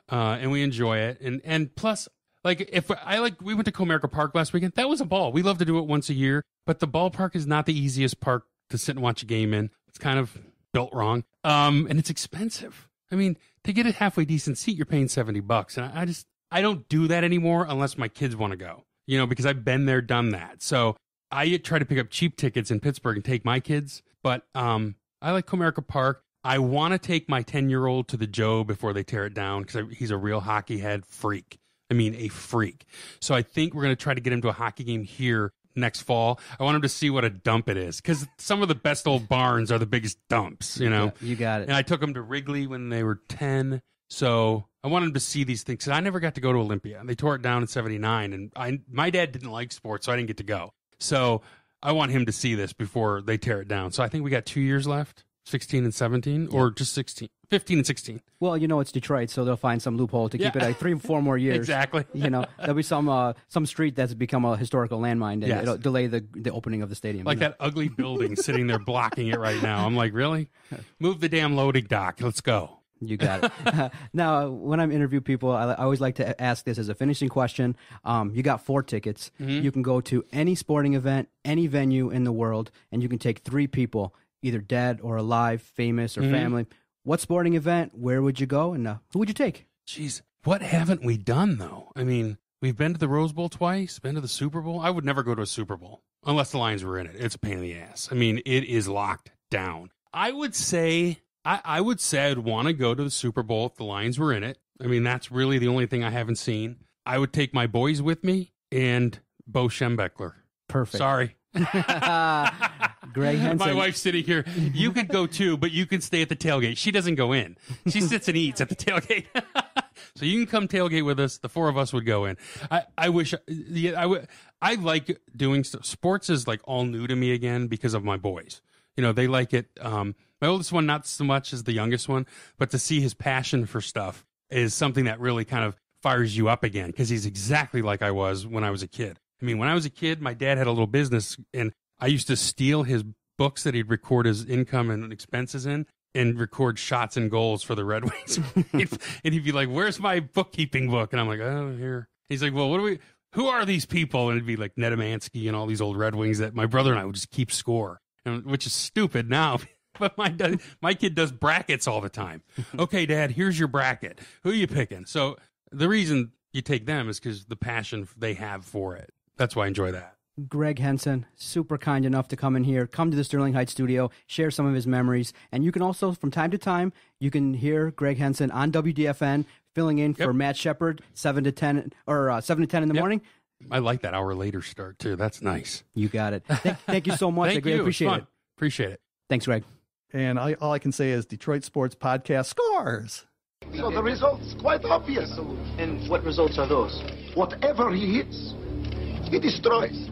and we enjoy it. And plus, we went to Comerica Park last weekend. That was a ball. We love to do it once a year, but the ballpark is not the easiest park to sit and watch a game in. It's kind of built wrong, and it's expensive. I mean, to get a halfway decent seat, you're paying $70, and I don't do that anymore unless my kids want to go, you know, because I've been there, done that. So I try to pick up cheap tickets in Pittsburgh and take my kids. But I like Comerica Park. I want to take my 10-year-old to the Joe before they tear it down because he's a real hockey head freak. I mean, a freak. So I think we're going to try to get him to a hockey game here next fall. I want him to see what a dump it is because some of the best old barns are the biggest dumps, you know. You got it. And I took him to Wrigley when they were 10. So I want him to see these things. I never got to go to Olympia. They tore it down in 79, and my dad didn't like sports, so I didn't get to go. So I want him to see this before they tear it down. So I think we got 2 years left, 16 and 17, or just 15 and 16. Well, you know, it's Detroit, so they'll find some loophole to keep it like 3-4 more years. Exactly. You know, there'll be some street that's become a historical landmine, and it'll delay the opening of the stadium. Like that ugly building sitting there blocking it right now. I'm like, really? Move the damn loading dock. Let's go. You got it. Now, when I interview people, I always like to ask this as a finishing question. You got 4 tickets. You can go to any sporting event, any venue in the world, and you can take 3 people, either dead or alive, famous or family. What sporting event, where would you go, and who would you take? Jeez, what haven't we done, though? I mean, we've been to the Rose Bowl twice, been to the Super Bowl. I would never go to a Super Bowl unless the Lions were in it. It's a pain in the ass. I mean, it is locked down. I would say I'd want to go to the Super Bowl if the Lions were in it. I mean, that's really the only thing I haven't seen. I would take my boys with me and Bo Schembechler. Perfect. Sorry. Gregg Henson. My wife's sitting here. You could go too, but you can stay at the tailgate. She doesn't go in. She sits and eats at the tailgate. So you can come tailgate with us. The 4 of us would go in. I wish. I like doing stuff. Sports is like all new to me again because of my boys. You know, they like it. My oldest one, not so much as the youngest one, but to see his passion for stuff is something that really kind of fires you up again because he's exactly like I was when I was a kid. I mean, when I was a kid, my dad had a little business, and I used to steal his books that he'd record his income and expenses in and record shots and goals for the Red Wings. And he'd be like, "Where's my bookkeeping book?" And I'm like, "Oh, here." He's like, "Well, who are these people?" And it'd be like Nedemansky and all these old Red Wings that my brother and I would just keep score, which is stupid now. But my kid does brackets all the time. Okay, Dad, here's your bracket. Who are you picking? So the reason you take them is because the passion they have for it. That's why I enjoy that. Gregg Henson, super kind enough to come in here, come to the Sterling Heights studio, share some of his memories. And you can also, from time to time, you can hear Gregg Henson on WDFN filling in for Matt Shepard, 7 to 10 in the morning. I like that hour later start, too. That's nice. You got it. Thank you so much. Thank you. Appreciate it. Appreciate it. Thanks, Greg. And all I can say is Detroit Sports Podcast scores. So the result's quite obvious. And what results are those? Whatever he hits, he destroys.